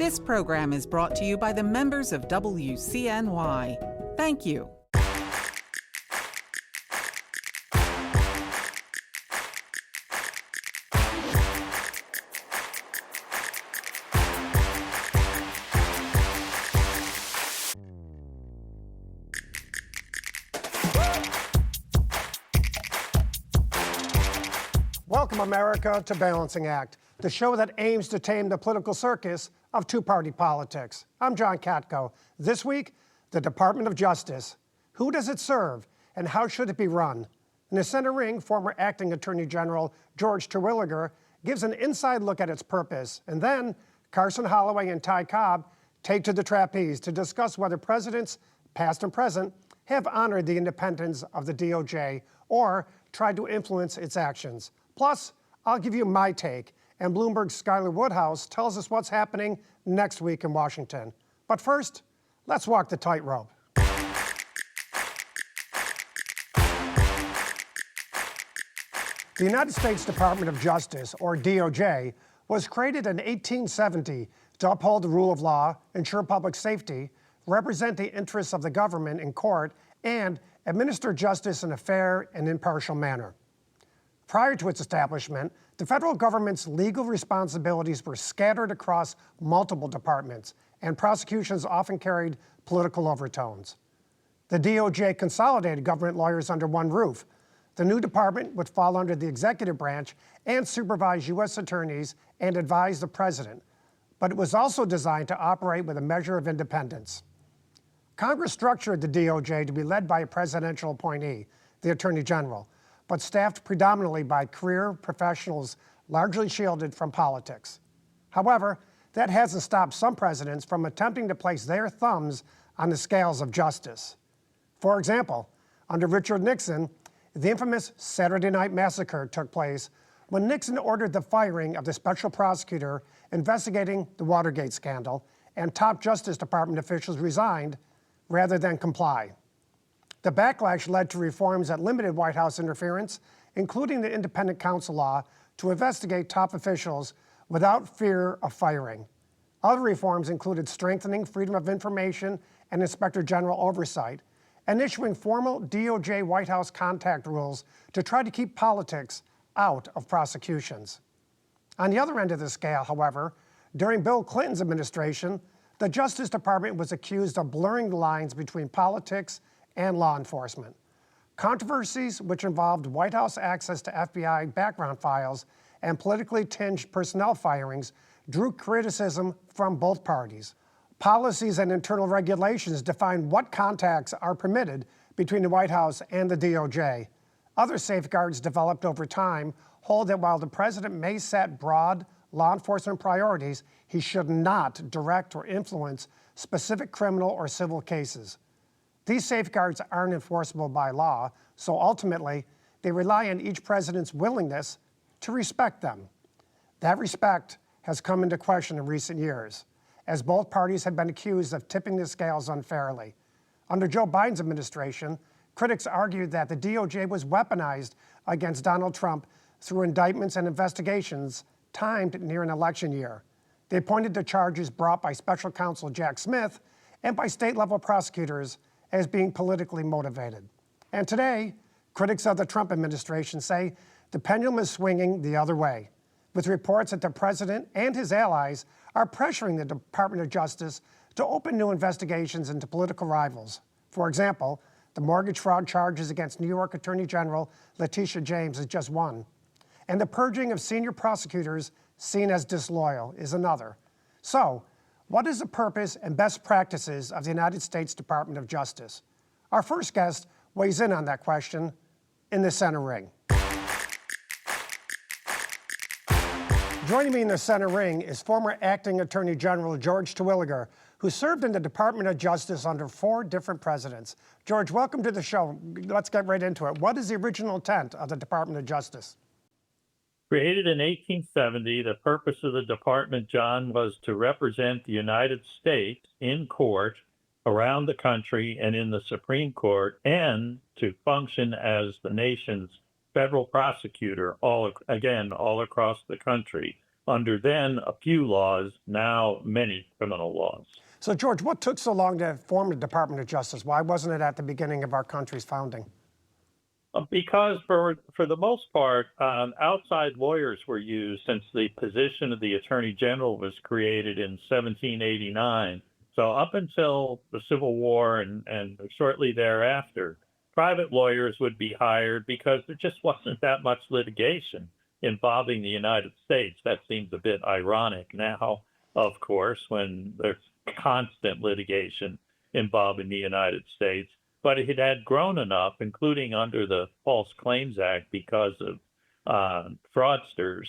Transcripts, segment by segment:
This program is brought to you by the members of WCNY. Thank you. Welcome, America, to Balancing Act, the show that aims to tame the political circus of two-party politics. I'm John Katko. This week, the Department of Justice. Who does it serve, and how should it be run? In the center ring, former Acting Attorney General George Terwilliger gives an inside look at its purpose. And then, Carson Holloway and Ty Cobb take to the trapeze to discuss whether presidents, past and present, have honored the independence of the DOJ or tried to influence its actions. Plus, I'll give you my take, and Bloomberg's Skylar Woodhouse tells us what's happening next week in Washington. But first, let's walk the tightrope. The United States Department of Justice, or DOJ, was created in 1870 to uphold the rule of law, ensure public safety, represent the interests of the government in court, and administer justice in a fair and impartial manner. Prior to its establishment, the federal government's legal responsibilities were scattered across multiple departments, and prosecutions often carried political overtones. The DOJ consolidated government lawyers under one roof. The new department would fall under the executive branch and supervise U.S. attorneys and advise the president, but it was also designed to operate with a measure of independence. Congress structured the DOJ to be led by a presidential appointee, the Attorney General, but staffed predominantly by career professionals largely shielded from politics. However, that hasn't stopped some presidents from attempting to place their thumbs on the scales of justice. For example, under Richard Nixon, the infamous Saturday Night Massacre took place when Nixon ordered the firing of the special prosecutor investigating the Watergate scandal, and top Justice Department officials resigned rather than comply. The backlash led to reforms that limited White House interference, including the independent counsel law to investigate top officials without fear of firing. Other reforms included strengthening freedom of information and inspector general oversight, and issuing formal DOJ White House contact rules to try to keep politics out of prosecutions. On the other end of the scale, however, during Bill Clinton's administration, the Justice Department was accused of blurring the lines between politics and law enforcement. Controversies which involved White House access to FBI background files and politically tinged personnel firings drew criticism from both parties. Policies and internal regulations define what contacts are permitted between the White House and the DOJ. Other safeguards developed over time hold that while the president may set broad law enforcement priorities, he should not direct or influence specific criminal or civil cases. These safeguards aren't enforceable by law, so ultimately, they rely on each president's willingness to respect them. That respect has come into question in recent years, as both parties have been accused of tipping the scales unfairly. Under Joe Biden's administration, critics argued that the DOJ was weaponized against Donald Trump through indictments and investigations timed near an election year. They pointed to charges brought by special counsel Jack Smith and by state-level prosecutors as being politically motivated. And today, critics of the Trump administration say the pendulum is swinging the other way, with reports that the president and his allies are pressuring the Department of Justice to open new investigations into political rivals. For example, the mortgage fraud charges against New York Attorney General Letitia James is just one. And the purging of senior prosecutors seen as disloyal is another. So, what is the purpose and best practices of the United States Department of Justice? Our first guest weighs in on that question in the center ring. Joining me in the center ring is former Acting Attorney General George Terwilliger, who served in the Department of Justice under 4 different presidents. George, welcome to the show. Let's get right into it. What is the original intent of the Department of Justice? Created in 1870, the purpose of the department, John, was to represent the United States in court around the country and in the Supreme Court, and to function as the nation's federal prosecutor all across the country. under then a few laws, now many criminal laws. So, George, what took so long to form the Department of Justice? Why wasn't it at the beginning of our country's founding? Because for the most part, outside lawyers were used since the position of the Attorney General was created in 1789. So up until the Civil War and shortly thereafter, private lawyers would be hired because there just wasn't that much litigation involving the United States. That seems a bit ironic now, of course, when there's constant litigation involving the United States. But it had grown enough, including under the False Claims Act, because of fraudsters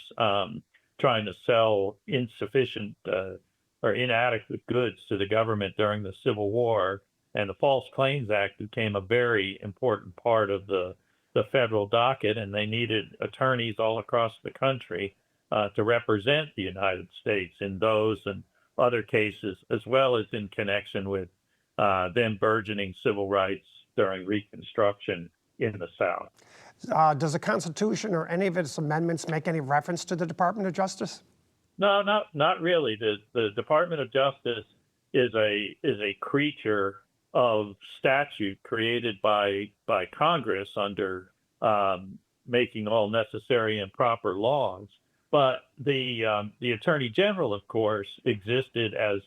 trying to sell insufficient or inadequate goods to the government during the Civil War. And the False Claims Act became a very important part of the federal docket, and they needed attorneys all across the country to represent the United States in those and other cases, as well as in connection with then burgeoning civil rights during Reconstruction in the South. Does the Constitution or any of its amendments make any reference to the Department of Justice? No, not really. The Department of Justice is a creature of statute created by Congress under making all necessary and proper laws. But the Attorney General, of course, existed as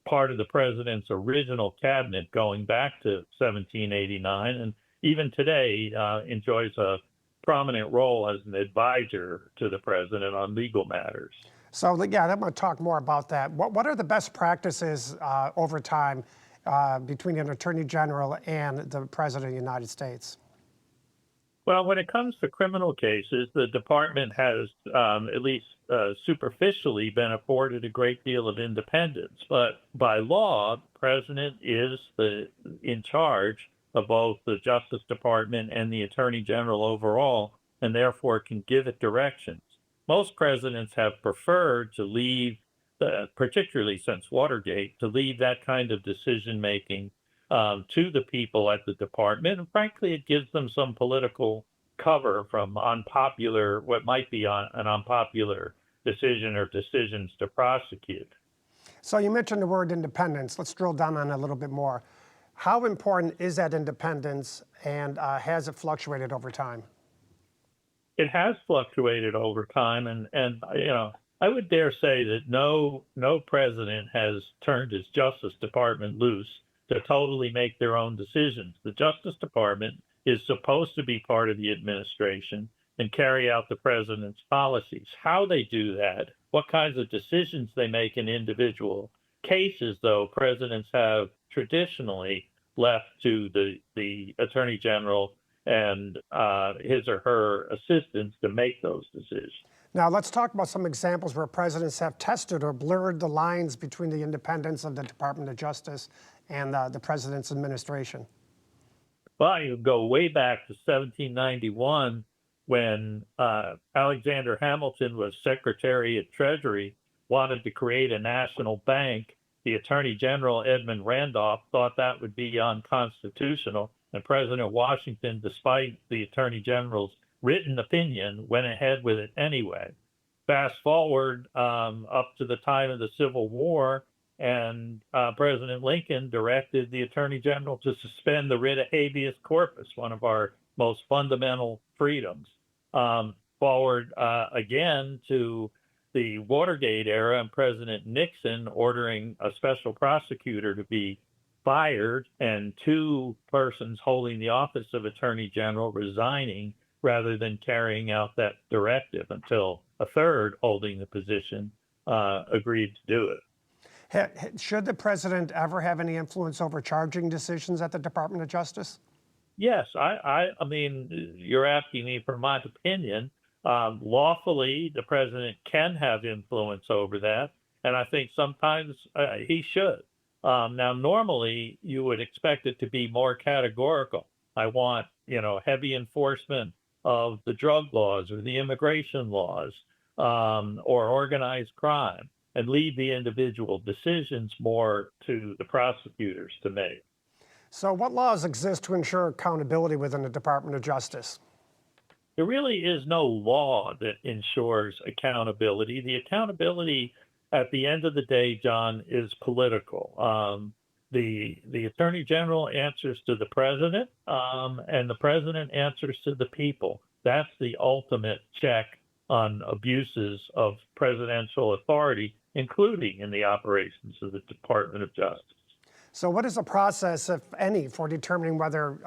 part of the president's original cabinet going back to 1789, and even today enjoys a prominent role as an advisor to the president on legal matters. So, yeah, I'm going to talk more about that. What are the best practices over time between an Attorney General and the President of the United States? Well, when it comes to criminal cases, the department has, at least superficially, been afforded a great deal of independence. But by law, the president is in charge of both the Justice Department and the Attorney General overall, and therefore can give it directions. Most presidents have preferred to leave, particularly since Watergate, to leave that kind of decision-making to the people at the department. And frankly, it gives them some political cover from what might be an unpopular decision or decisions to prosecute. So you mentioned the word independence. Let's drill down on it a little bit more. How important is that independence, and has it fluctuated over time? It has fluctuated over time, and I would dare say that no president has turned his Justice Department loose to totally make their own decisions. The Justice Department is supposed to be part of the administration and carry out the president's policies. How they do that, what kinds of decisions they make in individual cases, though, presidents have traditionally left to the Attorney General and his or her assistants to make those decisions. Now, let's talk about some examples where presidents have tested or blurred the lines between the independence of the Department of Justice and the president's administration. Well, you go way back to 1791 when Alexander Hamilton was Secretary at Treasury, wanted to create a national bank. The Attorney General, Edmund Randolph, thought that would be unconstitutional. And President Washington, despite the Attorney General's written opinion, went ahead with it anyway. Fast forward up to the time of the Civil War, and President Lincoln directed the Attorney General to suspend the writ of habeas corpus, one of our most fundamental freedoms. Forward again to the Watergate era and President Nixon ordering a special prosecutor to be fired and two persons holding the office of Attorney General resigning rather than carrying out that directive until a third holding the position agreed to do it. Should the president ever have any influence over charging decisions at the Department of Justice? Yes, I mean, you're asking me for my opinion. Lawfully, the president can have influence over that, and I think sometimes he should. Now, normally, you would expect it to be more categorical. I want, heavy enforcement of the drug laws or the immigration laws or organized crime, and leave the individual decisions more to the prosecutors to make. So what laws exist to ensure accountability within the Department of Justice? there really is no law that ensures accountability. The accountability at the end of the day, John, is political. The attorney general answers to the president, and the president answers to the people. That's the ultimate check on abuses of presidential authority, including in the operations of the Department of Justice. So what is the process, if any, for determining whether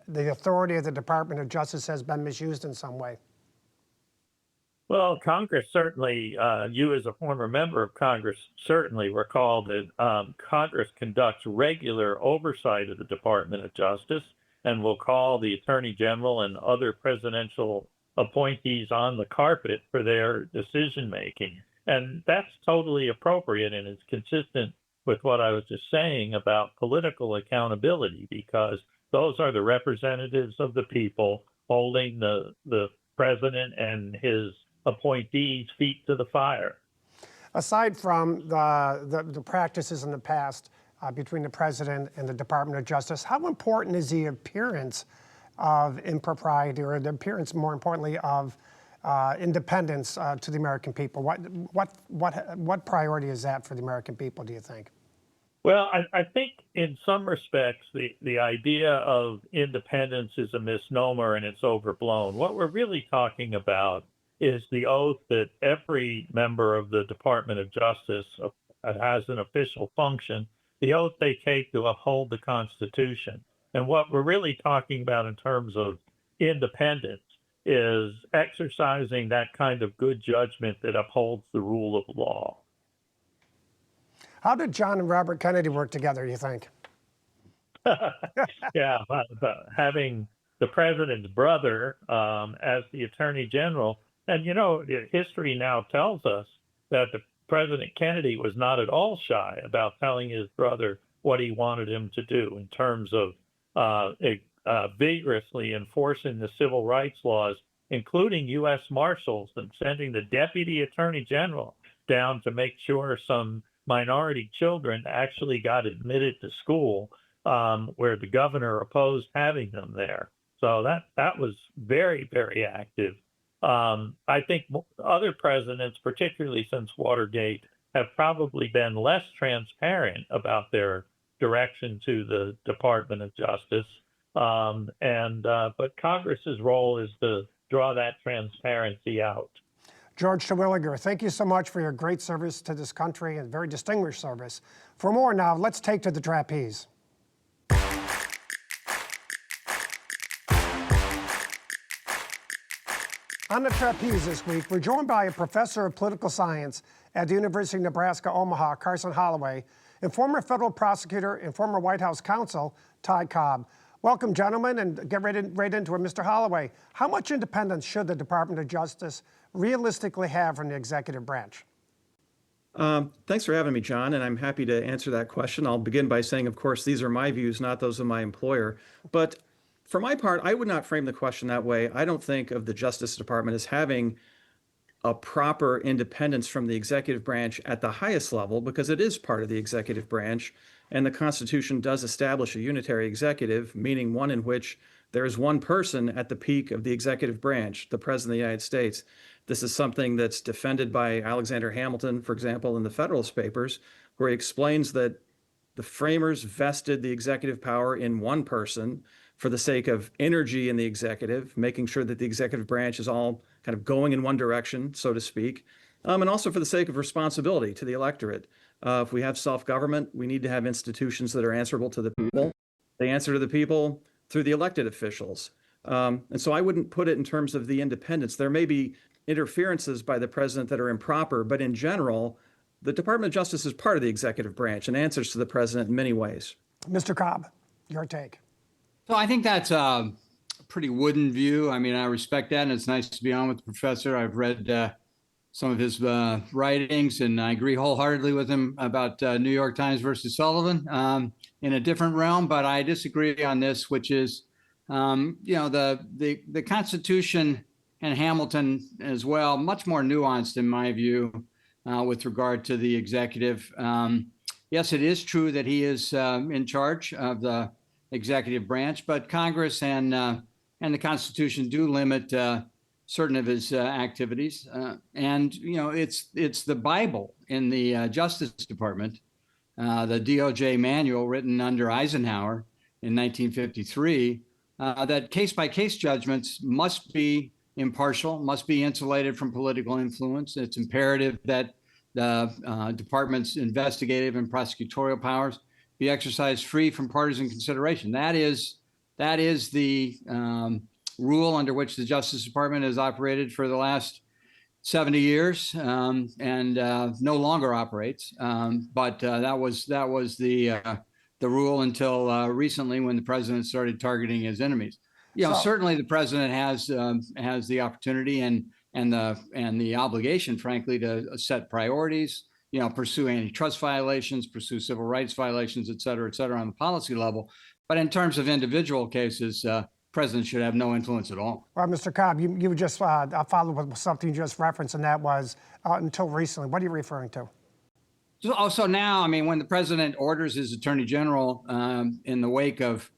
the authority of the Department of Justice has been misused in some way? Well, Congress certainly, you as a former member of Congress certainly recall that Congress conducts regular oversight of the Department of Justice and will call the Attorney General and other presidential appointees on the carpet for their decision making. And that's totally appropriate and is consistent with what I was just saying about political accountability, because those are the representatives of the people holding the president and his appointees' feet to the fire. Aside from the practices in the past between the president and the Department of Justice, how important is the appearance of impropriety, or the appearance, more importantly, of independence to the American people? What priority is that for the American people, do you think? Well, I think in some respects, the idea of independence is a misnomer and it's overblown. What we're really talking about is the oath that every member of the Department of Justice has an official function, the oath they take to uphold the Constitution. And what we're really talking about in terms of independence is exercising that kind of good judgment that upholds the rule of law. How did John and Robert Kennedy work together, you think? Yeah, having the president's brother as the attorney general. And, you know, history now tells us that the President Kennedy was not at all shy about telling his brother what he wanted him to do in terms of vigorously enforcing the civil rights laws, including U.S. Marshals, and sending the deputy attorney general down to make sure some minority children actually got admitted to school where the governor opposed having them there. So that was very, very active. I think other presidents, particularly since Watergate, have probably been less transparent about their direction to the Department of Justice. But Congress's role is to draw that transparency out. George Terwilliger, thank you so much for your great service to this country and very distinguished service. For more now, let's take to the trapeze. On the trapeze this week, we're joined by a professor of political science at the University of Nebraska-Omaha, Carson Holloway, and former federal prosecutor and former White House counsel, Ty Cobb. Welcome, gentlemen, and get right into it. Mr. Holloway, how much independence should the Department of Justice realistically have from the executive branch? Thanks for having me, John, and I'm happy to answer that question. I'll begin by saying, of course, these are my views, not those of my employer. But for my part, I would not frame the question that way. I don't think of the Justice Department as having a proper independence from the executive branch at the highest level, because it is part of the executive branch. And the Constitution does establish a unitary executive, meaning one in which there is one person at the peak of the executive branch, the President of the United States. This is something that's defended by Alexander Hamilton, for example, in the Federalist Papers, where he explains that the framers vested the executive power in one person for the sake of energy in the executive, making sure that the executive branch is all kind of going in one direction, so to speak, and also for the sake of responsibility to the electorate. If we have self-government, we need to have institutions that are answerable to the people. They answer to the people through the elected officials. And so I wouldn't put it in terms of the independence. There may be interferences by the president that are improper, but in general, the Department of Justice is part of the executive branch and answers to the president in many ways. Mr. Cobb, your take. So I think that's a pretty wooden view. I mean, I respect that, and it's nice to be on with the professor. I've read some of his writings, and I agree wholeheartedly with him about New York Times versus Sullivan in a different realm. But I disagree on this, which is, the Constitution and Hamilton as well, much more nuanced in my view with regard to the executive. Yes, it is true that he is in charge of the executive branch, but Congress and and the Constitution do limit certain of his activities. And it's the Bible in the Justice Department, the DOJ manual written under Eisenhower in 1953, that case-by-case judgments must be impartial, must be insulated from political influence. It's imperative that the department's investigative and prosecutorial powers be exercised free from partisan consideration. That is the rule under which the Justice Department has operated for the last 70 years and no longer operates. But that was the rule until recently, when the president started targeting his enemies. Certainly the president has the opportunity and the obligation, frankly, to set priorities, pursue antitrust violations, pursue civil rights violations, et cetera, on the policy level. But in terms of individual cases, president should have no influence at all. Well, Mr. Cobb, you just followed with something you just referenced, and that was until recently. What are you referring to? So now, when the president orders his attorney general in the wake of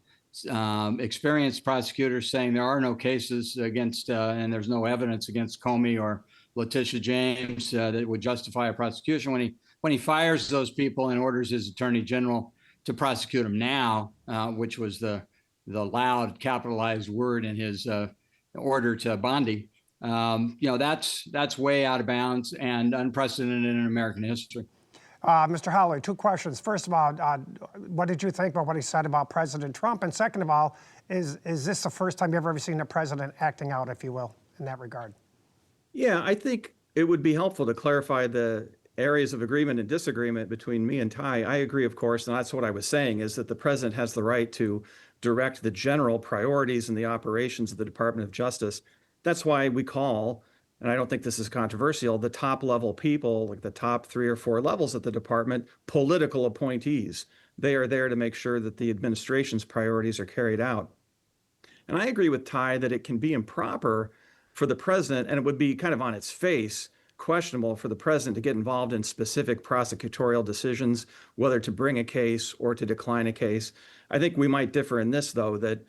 experienced prosecutors saying there are no cases against and there's no evidence against Comey or Letitia James that would justify a prosecution, when he fires those people and orders his attorney general to prosecute them now, which was the loud capitalized word in his order to Bondi, that's way out of bounds and unprecedented in American history. Mr. Holloway, two questions. First of all, what did you think about what he said about President Trump? And second of all, is this the first time you've ever seen a president acting out, if you will, in that regard? Yeah, I think it would be helpful to clarify the areas of agreement and disagreement between me and Ty. I agree, of course, and that's what I was saying, is that the president has the right to direct the general priorities and the operations of the Department of Justice. That's why we call, and I don't think this is controversial, the top level people, like the top 3 or 4 levels at the department, political appointees. They are there to make sure that the administration's priorities are carried out. And I agree with Ty that it can be improper for the president, and it would be kind of on its face questionable for the president to get involved in specific prosecutorial decisions, whether to bring a case or to decline a case. I think we might differ in this, though, that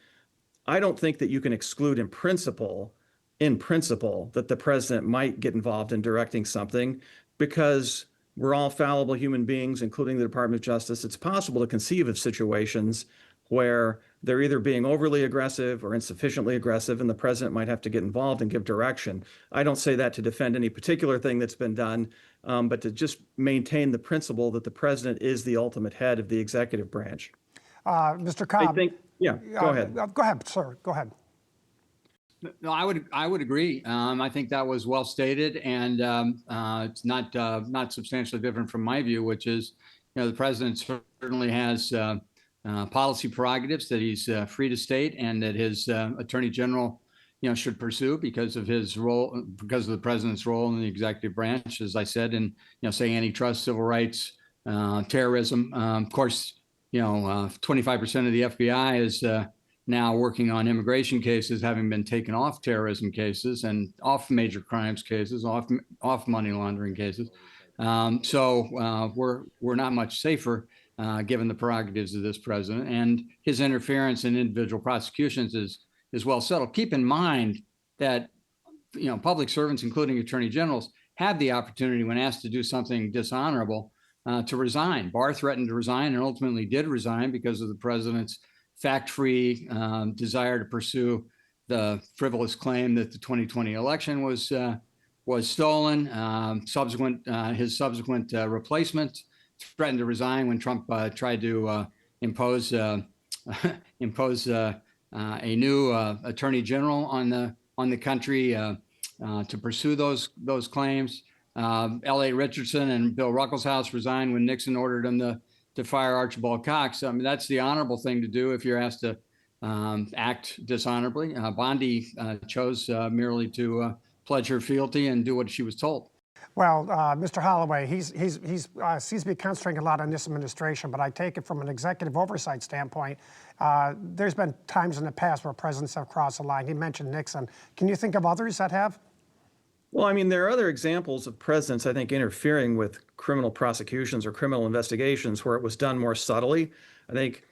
I don't think that you can exclude in principle that the president might get involved in directing something, because we're all fallible human beings, including the Department of Justice. It's possible to conceive of situations where they're either being overly aggressive or insufficiently aggressive, and the president might have to get involved and give direction. I don't say that to defend any particular thing that's been done, but to just maintain the principle that the president is the ultimate head of the executive branch. Mr. Cobb. I think, yeah, go ahead. Go ahead, sir. Go ahead. No, I would agree. I think that was well stated, and it's not substantially different from my view, which is, the president certainly has policy prerogatives that he's free to state, and that his attorney general, should pursue because of his role, because of the president's role in the executive branch, as I said, in say antitrust, civil rights, terrorism. Of course, 25% of the FBI is now working on immigration cases, having been taken off terrorism cases and off major crimes cases, off money laundering cases. So we're not much safer given the prerogatives of this president, and his interference in individual prosecutions is well settled. Keep in mind that public servants, including attorney generals, have the opportunity, when asked to do something dishonorable, to resign. Barr threatened to resign and ultimately did resign because of the president's fact-free desire to pursue the frivolous claim that the 2020 election was stolen. His subsequent replacement threatened to resign when Trump tried to impose a new attorney general on the country to pursue those claims. L.A. Richardson and Bill Ruckelshaus resigned when Nixon ordered him to fire Archibald Cox. That's the honorable thing to do if you're asked to act dishonorably. Bondi chose merely to pledge her fealty and do what she was told. Well, Mr. Holloway, he seems to be concentrating a lot on this administration, but I take it from an executive oversight standpoint. There's been times in the past where presidents have crossed the line. He mentioned Nixon. Can you think of others that have? Well, there are other examples of presidents, I think, interfering with criminal prosecutions or criminal investigations where it was done more subtly. I think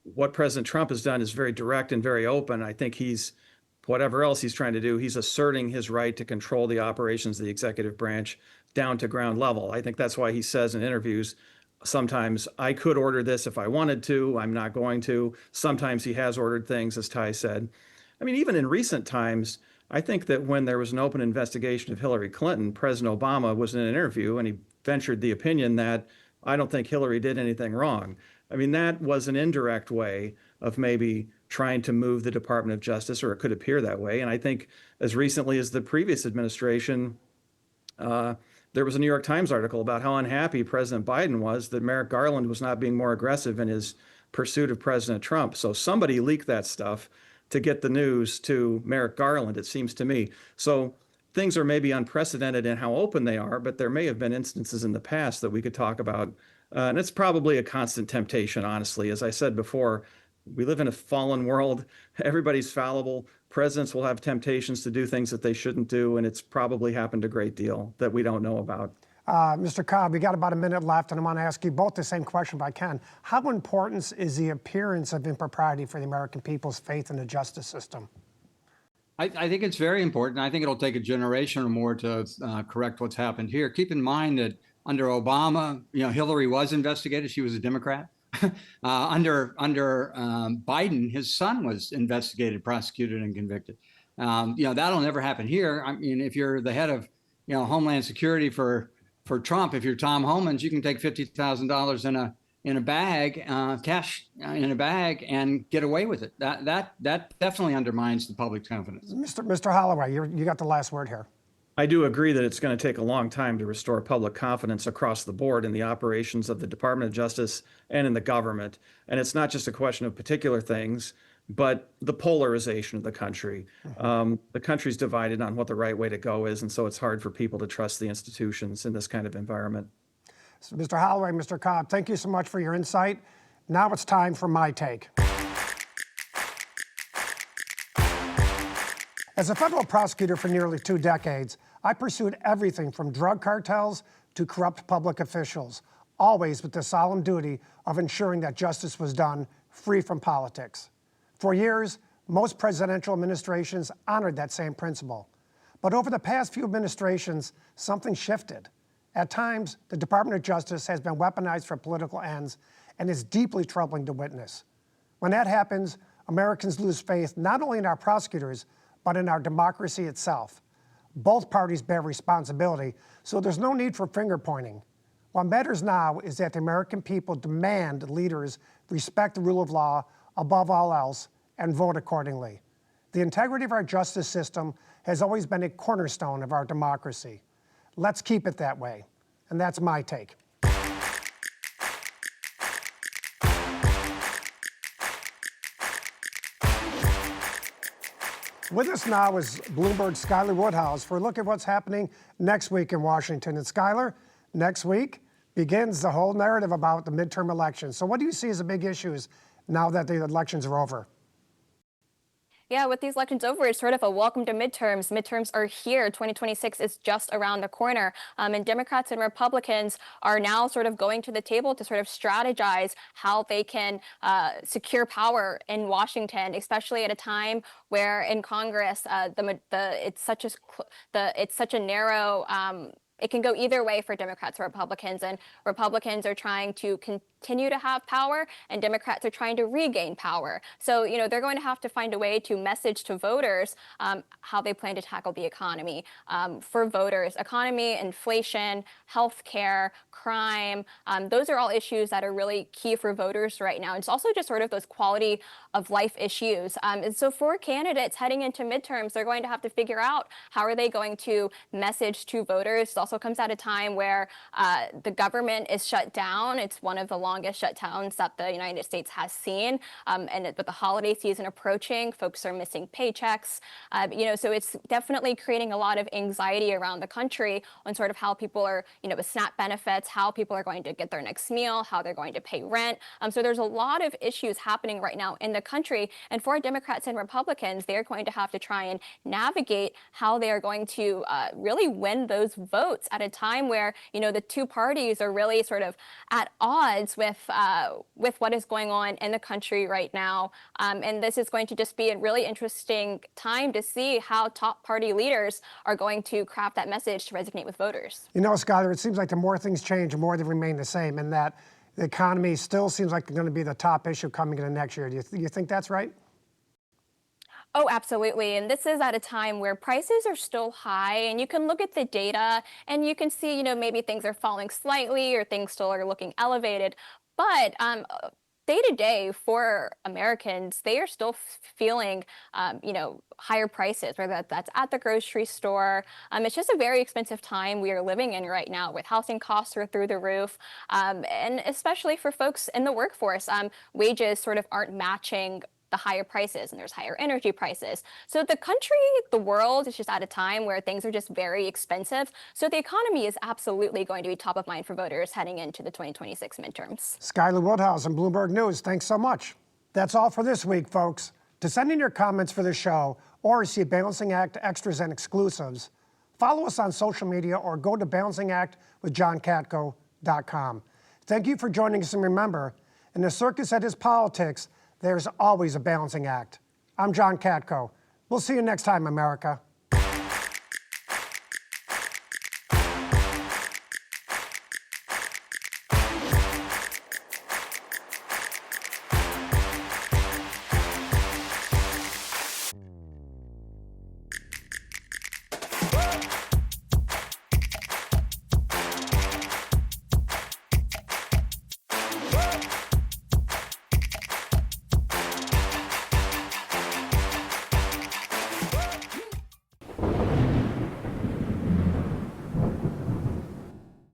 what President Trump has done is very direct and very open. I think he's whatever else he's trying to do, he's asserting his right to control the operations of the executive branch down to ground level. I think that's why he says in interviews, sometimes I could order this if I wanted to, I'm not going to. Sometimes he has ordered things, as Ty said. I mean, even in recent times, I think that when there was an open investigation of Hillary Clinton, President Obama was in an interview and he ventured the opinion that I don't think Hillary did anything wrong. I mean, that was an indirect way of maybe trying to move the Department of Justice, or it could appear that way. And I think as recently as the previous administration, there was a New York Times article about how unhappy President Biden was that Merrick Garland was not being more aggressive in his pursuit of President Trump. So somebody leaked that stuff to get the news to Merrick Garland, it seems to me. So things are maybe unprecedented in how open they are, but there may have been instances in the past that we could talk about. And it's probably a constant temptation, honestly. As I said before, we live in a fallen world. Everybody's fallible. Presidents will have temptations to do things that they shouldn't do, and it's probably happened a great deal that we don't know about. Mr. Cobb, we got about a minute left, and I want to ask you both the same question if I can. How important is the appearance of impropriety for the American people's faith in the justice system? I think it's very important. I think it'll take a generation or more to correct what's happened here. Keep in mind that under Obama, Hillary was investigated. She was a Democrat. Under Biden, his son was investigated, prosecuted, and convicted. That'll never happen here. I mean, if you're the head of, Homeland Security for Trump, if you're Tom Homans, you can take $50,000 in a bag, cash in a bag, and get away with it. That definitely undermines the public's confidence. Mr. Holloway, you got the last word here. I do agree that it's going to take a long time to restore public confidence across the board in the operations of the Department of Justice and in the government. And it's not just a question of particular things, but the polarization of the country. The country's divided on what the right way to go is, and so it's hard for people to trust the institutions in this kind of environment. So Mr. Holloway, Mr. Cobb, thank you so much for your insight. Now it's time for my take. As a federal prosecutor for nearly 2 decades, I pursued everything from drug cartels to corrupt public officials, always with the solemn duty of ensuring that justice was done free from politics. For years, most presidential administrations honored that same principle. But over the past few administrations, something shifted. At times, the Department of Justice has been weaponized for political ends and is deeply troubling to witness. When that happens, Americans lose faith not only in our prosecutors, but in our democracy itself. Both parties bear responsibility, so there's no need for finger pointing. What matters now is that the American people demand leaders respect the rule of law above all else and vote accordingly. The integrity of our justice system has always been a cornerstone of our democracy. Let's keep it that way. And that's my take. With us now is Bloomberg's Skylar Woodhouse for a look at what's happening next week in Washington. And Skylar, next week begins the whole narrative about the midterm elections. So what do you see as the big issues now that the elections are over? Yeah, with these elections over, it's sort of a welcome to midterms. Midterms are here. 2026 is just around the corner. And Democrats and Republicans are now sort of going to the table to sort of strategize how they can secure power in Washington, especially at a time where in Congress, it's such a narrow. It can go either way for Democrats or Republicans, and Republicans are trying to continue to have power, and Democrats are trying to regain power. So, they're going to have to find a way to message to voters how they plan to tackle the economy. For voters, economy, inflation, healthcare, crime, those are all issues that are really key for voters right now. It's also just sort of those quality of life issues. And so for candidates heading into midterms, they're going to have to figure out how are they going to message to voters. It also comes at a time where the government is shut down. It's one of the longest shutdowns that the United States has seen. And with the holiday season approaching, folks are missing paychecks. So it's definitely creating a lot of anxiety around the country on sort of how people are, with SNAP benefits, how people are going to get their next meal, how they're going to pay rent. So there's a lot of issues happening right now in the country. And for Democrats and Republicans, they're going to have to try and navigate how they are going to really win those votes at a time where, the two parties are really sort of at odds with what is going on in the country right now. And this is going to just be a really interesting time to see how top party leaders are going to craft that message to resonate with voters. You know, Skylar, it seems like the more things change, the more they remain the same, and that the economy still seems like it's going to be the top issue coming into next year. Do you think that's right? Oh, absolutely. And this is at a time where prices are still high, and you can look at the data and you can see, maybe things are falling slightly or things still are looking elevated. But day to day for Americans, they are still feeling, higher prices, whether that's at the grocery store. It's just a very expensive time we are living in right now, with housing costs are through the roof. And especially for folks in the workforce, wages sort of aren't matching the higher prices, and there's higher energy prices. So the country, the world is just at a time where things are just very expensive. So the economy is absolutely going to be top of mind for voters heading into the 2026 midterms. Skylar Woodhouse, Bloomberg News, thanks so much. That's all for this week, folks. To send in your comments for the show or receive Balancing Act extras and exclusives, follow us on social media or go to balancingactwithjohnkatko.com. Thank you for joining us, and remember, in the circus that is politics, there's always a balancing act. I'm John Katko. We'll see you next time, America.